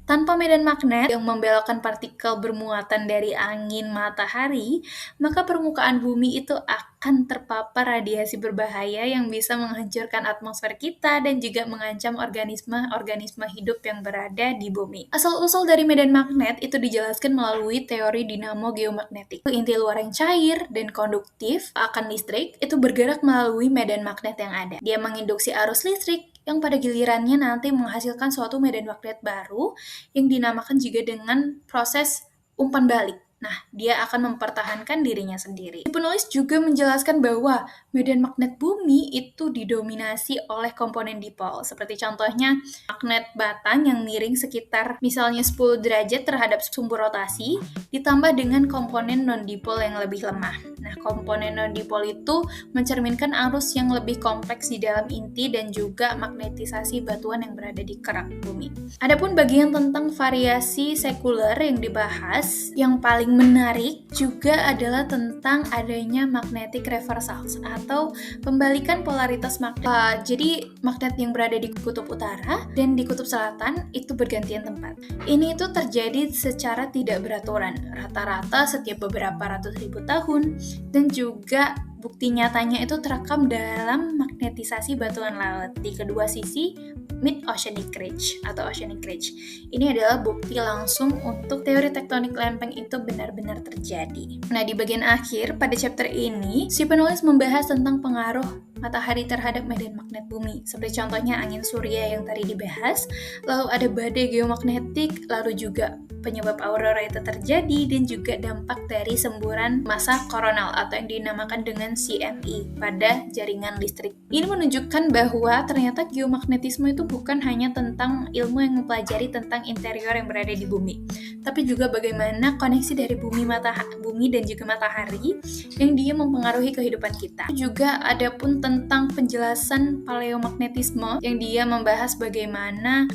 Tanpa medan magnet yang membelokkan partikel bermuatan dari angin matahari, maka permukaan bumi itu akan terpapar radiasi berbahaya yang bisa menghancurkan atmosfer kita dan juga mengancam organisme hidup yang berada di bumi. Asal-usul dari medan magnet itu dijelaskan melalui teori dinamo geomagnetik. Inti luar yang cair dan konduktif akan listrik itu bergerak melalui medan magnet yang ada. Dia menginduksi arus listrik yang pada gilirannya nanti menghasilkan suatu medan magnet baru yang dinamakan juga dengan proses umpan balik. Nah, dia akan mempertahankan dirinya sendiri. Penulis juga menjelaskan bahwa medan magnet bumi itu didominasi oleh komponen dipol, seperti contohnya magnet batang yang miring sekitar misalnya 10 derajat terhadap sumbu rotasi, ditambah dengan komponen non-dipol yang lebih lemah. Nah, komponen non-dipol itu mencerminkan arus yang lebih kompleks di dalam inti dan juga magnetisasi batuan yang berada di kerak bumi. Adapun bagian tentang variasi sekuler yang dibahas, yang paling menarik juga adalah tentang adanya magnetic reversals atau pembalikan polaritas magnet. Jadi magnet yang berada di kutub utara dan di kutub selatan itu bergantian tempat. Ini itu terjadi secara tidak beraturan, rata-rata setiap beberapa ratus ribu tahun, dan juga bukti nyatanya itu terekam dalam magnetisasi batuan laut di kedua sisi mid-oceanic ridge atau oceanic ridge. Ini adalah bukti langsung untuk teori tektonik lempeng itu benar-benar terjadi. Nah, di bagian akhir pada chapter ini, si penulis membahas tentang pengaruh matahari terhadap medan magnet bumi. Seperti contohnya angin surya yang tadi dibahas, lalu ada badai geomagnetik, lalu juga penyebab aurora itu terjadi, dan juga dampak dari semburan massa koronal atau yang dinamakan dengan CME pada jaringan listrik. Ini menunjukkan bahwa ternyata geomagnetisme itu bukan hanya tentang ilmu yang mempelajari tentang interior yang berada di bumi, tapi juga bagaimana koneksi dari bumi dan juga matahari yang dia mempengaruhi kehidupan kita. Juga ada pun tentang penjelasan paleomagnetisme yang dia membahas bagaimana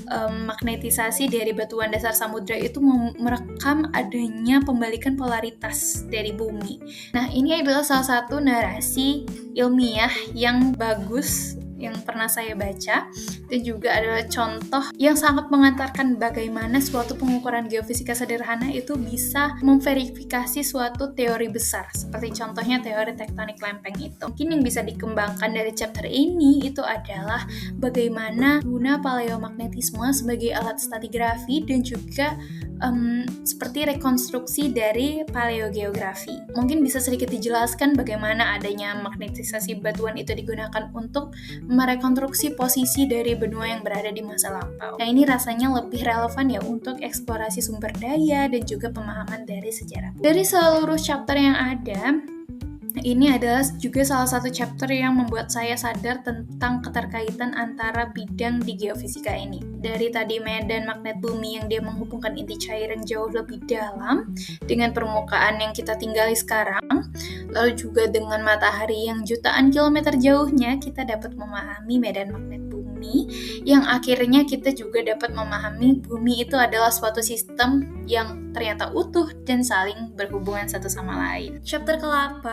magnetisasi dari batuan dasar samudra itu merekam adanya pembalikan polaritas dari bumi. Nah, ini adalah salah satu narasi ilmiah yang bagus yang pernah saya baca dan juga adalah contoh yang sangat mengantarkan bagaimana suatu pengukuran geofisika sederhana itu bisa memverifikasi suatu teori besar, seperti contohnya teori tektonik lempeng itu. Mungkin yang bisa dikembangkan dari chapter ini itu adalah bagaimana guna paleomagnetisme sebagai alat stratigrafi dan juga seperti rekonstruksi dari paleogeografi. Mungkin bisa sedikit dijelaskan bagaimana adanya magnetisasi batuan itu digunakan untuk merekonstruksi posisi dari benua yang berada di masa lampau. Nah, ini rasanya lebih relevan ya untuk eksplorasi sumber daya dan juga pemahaman dari sejarah. Dari seluruh chapter yang ada, ini adalah juga salah satu chapter yang membuat saya sadar tentang keterkaitan antara bidang di geofisika ini. Dari tadi medan magnet bumi yang dia menghubungkan inti cairan jauh lebih dalam dengan permukaan yang kita tinggali sekarang, lalu juga dengan matahari yang jutaan kilometer jauhnya, kita dapat memahami medan magnet bumi yang akhirnya kita juga dapat memahami bumi itu adalah suatu sistem yang ternyata utuh dan saling berhubungan satu sama lain. Chapter ke-8,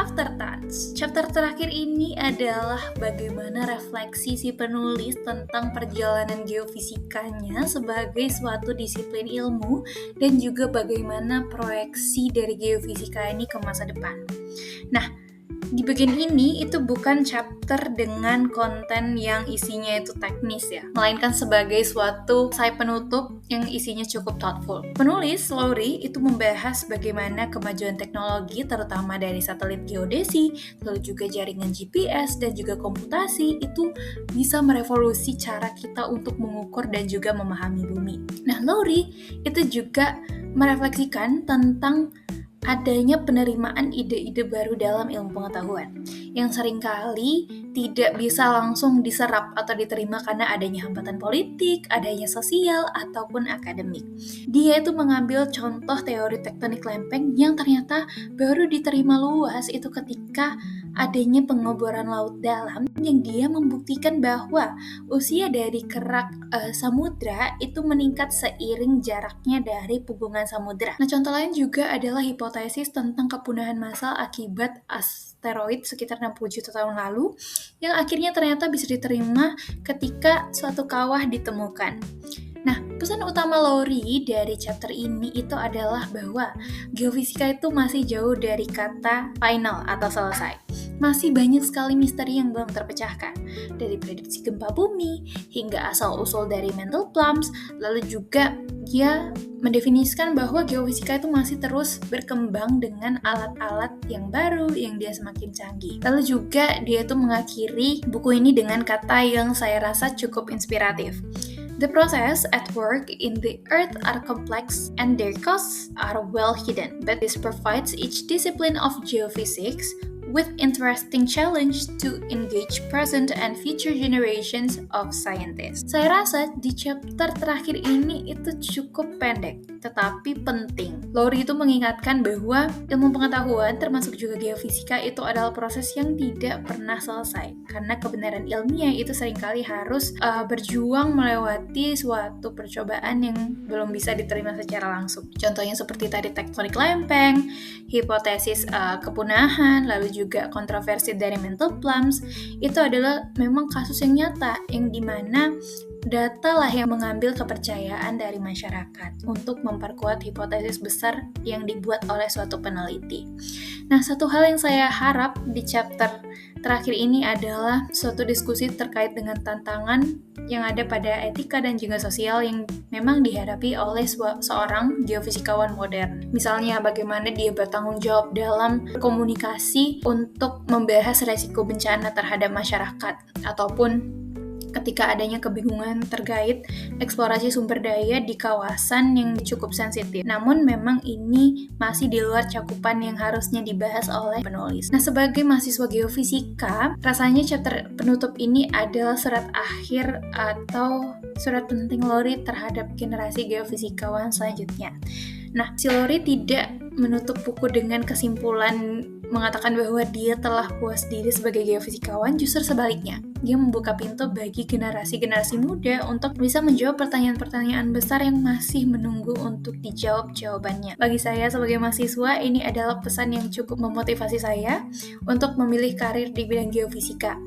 Afterthoughts. Chapter terakhir ini adalah bagaimana refleksi si penulis tentang perjalanan geofisikanya sebagai suatu disiplin ilmu dan juga bagaimana proyeksi dari geofisika ini ke masa depan. Nah, di bagian ini itu bukan chapter dengan konten yang isinya itu teknis ya, melainkan sebagai suatu say penutup yang isinya cukup thoughtful. Penulis Lowry itu membahas bagaimana kemajuan teknologi terutama dari satelit geodesi, lalu juga jaringan GPS dan juga komputasi itu bisa merevolusi cara kita untuk mengukur dan juga memahami bumi. Nah, Lowry itu juga merefleksikan tentang adanya penerimaan ide-ide baru dalam ilmu pengetahuan yang seringkali tidak bisa langsung diserap atau diterima karena adanya hambatan politik, adanya sosial, ataupun akademik. Dia itu mengambil contoh teori tektonik lempeng yang ternyata baru diterima luas itu ketika adanya pengeboran laut dalam yang dia membuktikan bahwa usia dari kerak samudra itu meningkat seiring jaraknya dari hubungan samudra. Nah, contoh lain juga adalah hipotesis tentang kepunahan massal akibat asteroid sekitar 60 juta tahun lalu yang akhirnya ternyata bisa diterima ketika suatu kawah ditemukan. Nah, pesan utama Lowry dari chapter ini itu adalah bahwa geofisika itu masih jauh dari kata final atau selesai. Masih banyak sekali misteri yang belum terpecahkan, dari prediksi gempa bumi hingga asal-usul dari mental plums, lalu juga dia mendefinisikan bahwa geofisika itu masih terus berkembang dengan alat-alat yang baru yang dia semakin canggih. Lalu juga dia itu mengakhiri buku ini dengan kata yang saya rasa cukup inspiratif. The process at work in the earth are complex and their causes are well hidden, but this provides each discipline of geophysics with interesting challenge to engage present and future generations of scientists. Saya rasa di chapter terakhir ini itu cukup pendek, tetapi penting. Lowry itu mengingatkan bahwa ilmu pengetahuan termasuk juga geofisika itu adalah proses yang tidak pernah selesai, karena kebenaran ilmiah itu seringkali harus berjuang melewati suatu percobaan yang belum bisa diterima secara langsung. Contohnya seperti tadi tektonik lempeng, hipotesis kepunahan, lalu juga kontroversi dari mental plums, itu adalah memang kasus yang nyata, yang dimana data lah yang mengambil kepercayaan dari masyarakat untuk memperkuat hipotesis besar yang dibuat oleh suatu peneliti. Nah, satu hal yang saya harap di chapter terakhir ini adalah suatu diskusi terkait dengan tantangan yang ada pada etika dan juga sosial yang memang dihadapi oleh seorang geofisikawan modern. Misalnya bagaimana dia bertanggung jawab dalam komunikasi untuk membahas resiko bencana terhadap masyarakat, ataupun ketika adanya kebingungan terkait eksplorasi sumber daya di kawasan yang cukup sensitif. Namun memang ini masih di luar cakupan yang harusnya dibahas oleh penulis. Nah, sebagai mahasiswa geofisika, rasanya chapter penutup ini adalah surat akhir atau surat penting Lowry terhadap generasi geofisikawan selanjutnya. Nah, si Lowry tidak menutup buku dengan kesimpulan mengatakan bahwa dia telah puas diri sebagai geofisikawan, justru sebaliknya. dia membuka pintu bagi generasi-generasi muda untuk bisa menjawab pertanyaan-pertanyaan besar yang masih menunggu untuk dijawab jawabannya. Bagi saya sebagai mahasiswa, ini adalah pesan yang cukup memotivasi saya untuk memilih karir di bidang geofisika.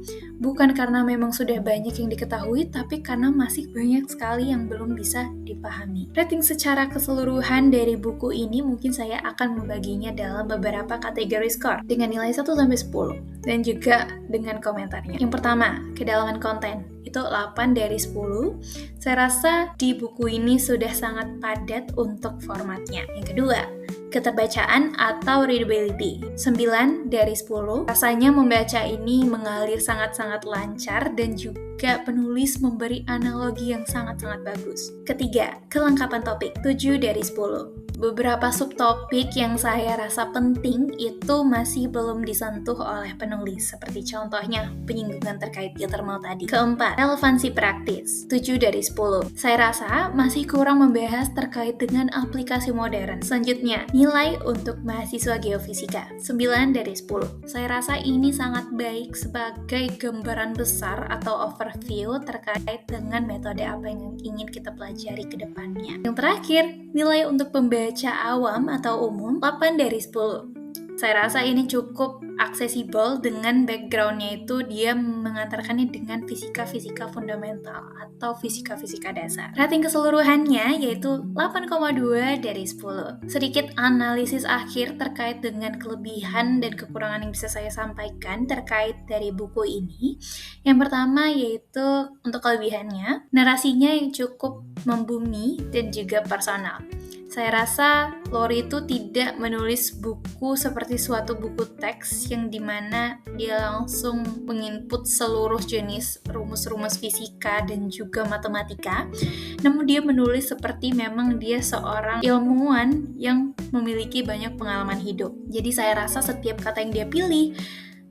Bukan karena memang sudah banyak yang diketahui, tapi karena masih banyak sekali yang belum bisa dipahami. Rating secara keseluruhan dari buku ini mungkin saya akan membaginya dalam beberapa kategori skor dengan nilai 1-10 dan juga dengan komentarnya. Yang pertama, kedalaman konten. Itu 8 dari 10. Saya rasa di buku ini sudah sangat padat untuk formatnya. Yang kedua, keterbacaan atau readability. 9 dari 10. Rasanya membaca ini mengalir sangat-sangat lancar dan juga penulis memberi analogi yang sangat-sangat bagus. Ketiga, kelengkapan topik. 7 dari 10. Beberapa subtopik yang saya rasa penting itu masih belum disentuh oleh penulis, seperti contohnya penyinggungan terkait geothermal tadi. Keempat, relevansi praktis. 7 dari 10. Saya rasa masih kurang membahas terkait dengan aplikasi modern. Selanjutnya, nilai untuk mahasiswa geofisika. 9 dari 10. Saya rasa ini sangat baik sebagai gambaran besar atau overview terkait dengan metode apa yang ingin kita pelajari ke depannya. Yang terakhir, nilai untuk pembaca awam atau umum 8 dari 10. Saya rasa ini cukup aksesibel dengan background-nya itu dia mengantarkannya dengan fisika-fisika fundamental atau fisika-fisika dasar. Rating keseluruhannya yaitu 8,2 dari 10. Sedikit analisis akhir terkait dengan kelebihan dan kekurangan yang bisa saya sampaikan terkait dari buku ini. Yang pertama yaitu untuk kelebihannya, narasinya yang cukup membumi dan juga personal. Saya rasa Lori itu tidak menulis buku seperti suatu buku teks yang dimana dia langsung menginput seluruh jenis rumus-rumus fisika dan juga matematika. Namun dia menulis seperti memang dia seorang ilmuwan yang memiliki banyak pengalaman hidup. Jadi saya rasa setiap kata yang dia pilih,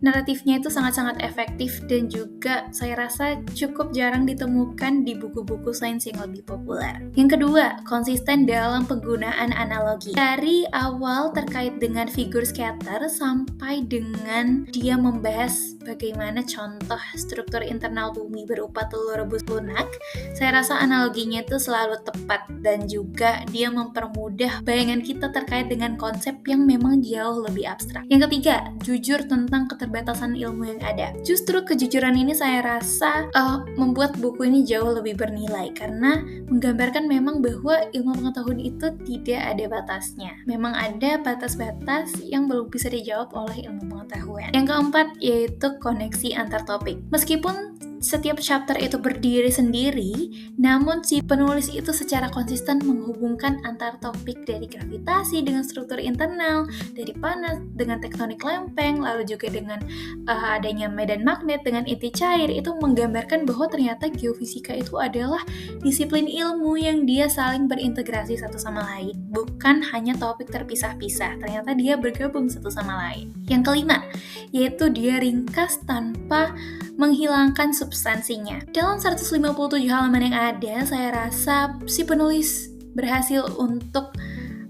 naratifnya itu sangat-sangat efektif dan juga saya rasa cukup jarang ditemukan di buku-buku sains yang lebih populer. Yang kedua, konsisten dalam penggunaan analogi. Dari awal terkait dengan figur scatter sampai dengan dia membahas bagaimana contoh struktur internal bumi berupa telur rebus lunak, saya rasa analoginya itu selalu tepat dan juga dia mempermudah bayangan kita terkait dengan konsep yang memang jauh lebih abstrak. Yang ketiga, jujur tentang keterbatasan ilmu yang ada. Justru kejujuran ini saya rasa membuat buku ini jauh lebih bernilai karena menggambarkan memang bahwa ilmu pengetahuan itu tidak ada batasnya. Memang ada batas-batas yang belum bisa dijawab oleh ilmu pengetahuan. Yang keempat yaitu koneksi antar topik. Meskipun setiap chapter itu berdiri sendiri, namun si penulis itu secara konsisten menghubungkan antar topik dari gravitasi dengan struktur internal, dari panas dengan tektonik lempeng, lalu juga dengan adanya medan magnet dengan inti cair. Itu menggambarkan bahwa ternyata geofisika itu adalah disiplin ilmu yang dia saling berintegrasi satu sama lain, bukan hanya topik terpisah-pisah. Ternyata dia bergabung satu sama lain. Yang kelima, yaitu dia ringkas tanpa menghilangkan substansinya. Dalam 157 halaman yang ada, saya rasa si penulis berhasil untuk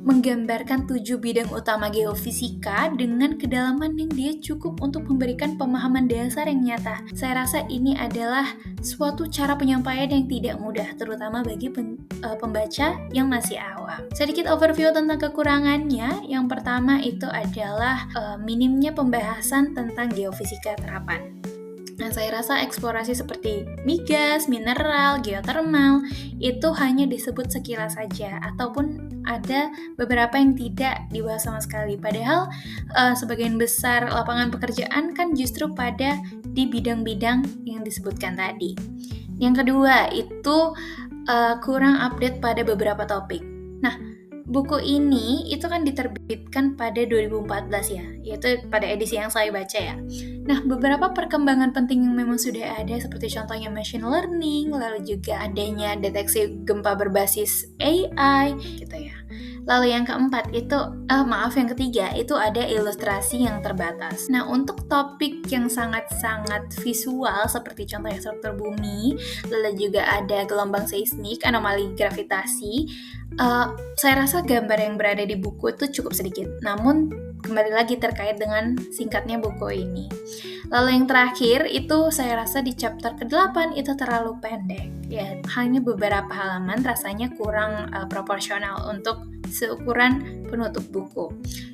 menggambarkan 7 bidang utama geofisika dengan kedalaman yang dia cukup untuk memberikan pemahaman dasar yang nyata. Saya rasa ini adalah suatu cara penyampaian yang tidak mudah, terutama bagi pembaca yang masih awam. Sedikit overview tentang kekurangannya. Yang pertama itu adalah minimnya pembahasan tentang geofisika terapan. Nah, saya rasa eksplorasi seperti migas, mineral, geothermal itu hanya disebut sekilas saja ataupun ada beberapa yang tidak dibahas sama sekali. Padahal sebagian besar lapangan pekerjaan kan justru pada di bidang-bidang yang disebutkan tadi. Yang kedua itu kurang update pada beberapa topik. Nah, buku ini itu kan diterbitkan pada 2014 ya, yaitu pada edisi yang saya baca ya. Nah, beberapa perkembangan penting yang memang sudah ada seperti contohnya machine learning, lalu juga adanya deteksi gempa berbasis AI gitu ya. Lalu yang keempat itu, yang ketiga itu ada ilustrasi yang terbatas. Nah, untuk topik yang sangat-sangat visual seperti contohnya struktur bumi, lalu juga ada gelombang seismik, anomali gravitasi, saya rasa gambar yang berada di buku itu cukup sedikit. Namun kembali lagi terkait dengan singkatnya buku ini. Lalu yang terakhir itu saya rasa di chapter ke-8 itu terlalu pendek. Ya, hanya beberapa halaman rasanya kurang proporsional untuk seukuran penutup buku.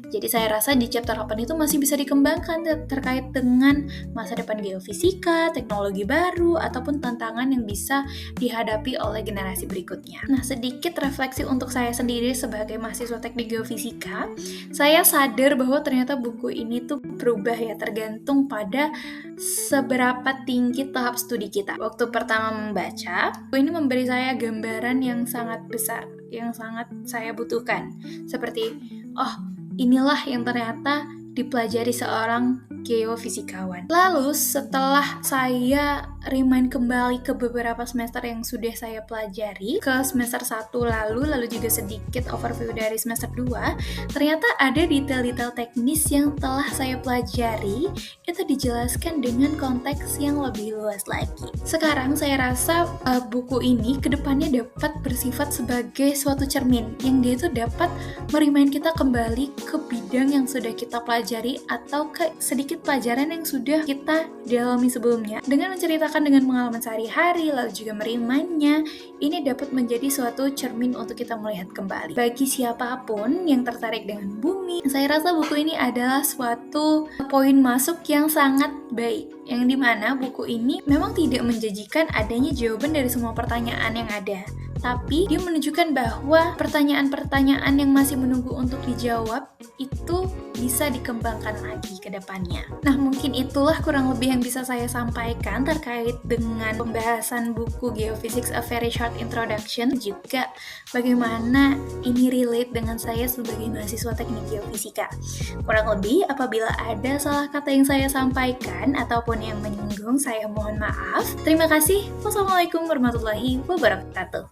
Jadi saya rasa di chapter 8 itu masih bisa dikembangkan terkait dengan masa depan geofisika, teknologi baru, ataupun tantangan yang bisa dihadapi oleh generasi berikutnya. Nah, sedikit refleksi untuk saya sendiri sebagai mahasiswa teknik geofisika, saya sadar bahwa ternyata buku ini tuh berubah ya, tergantung pada seberapa tinggi tahap studi kita. Waktu pertama membaca, buku ini memberi saya gambaran yang sangat besar, yang sangat saya butuhkan. Seperti, inilah yang ternyata dipelajari seorang geofisikawan. Lalu setelah saya remind kembali ke beberapa semester yang sudah saya pelajari, ke semester 1 lalu juga sedikit overview dari semester 2, ternyata ada detail-detail teknis yang telah saya pelajari, itu dijelaskan dengan konteks yang lebih luas lagi. Sekarang saya rasa buku ini kedepannya dapat bersifat sebagai suatu cermin, yang dia itu dapat merimain kita kembali ke bidang yang sudah kita pelajari atau ke sedikit pelajaran yang sudah kita dalami sebelumnya. Dengan menceritakan dengan pengalaman sehari-hari, lalu juga merimanya, ini dapat menjadi suatu cermin untuk kita melihat kembali. Bagi siapapun yang tertarik dengan bumi, saya rasa buku ini adalah suatu poin masuk yang sangat baik, yang dimana buku ini memang tidak menjanjikan adanya jawaban dari semua pertanyaan yang ada, tapi dia menunjukkan bahwa pertanyaan-pertanyaan yang masih menunggu untuk dijawab itu bisa dikembangkan lagi ke depannya. Nah, mungkin itulah kurang lebih yang bisa saya sampaikan terkait dengan pembahasan buku Geophysics A Very Short Introduction, juga bagaimana ini relate dengan saya sebagai mahasiswa teknik geofisika. Kurang lebih, apabila ada salah kata yang saya sampaikan ataupun yang menyinggung, saya mohon maaf. Terima kasih. Wassalamualaikum warahmatullahi wabarakatuh.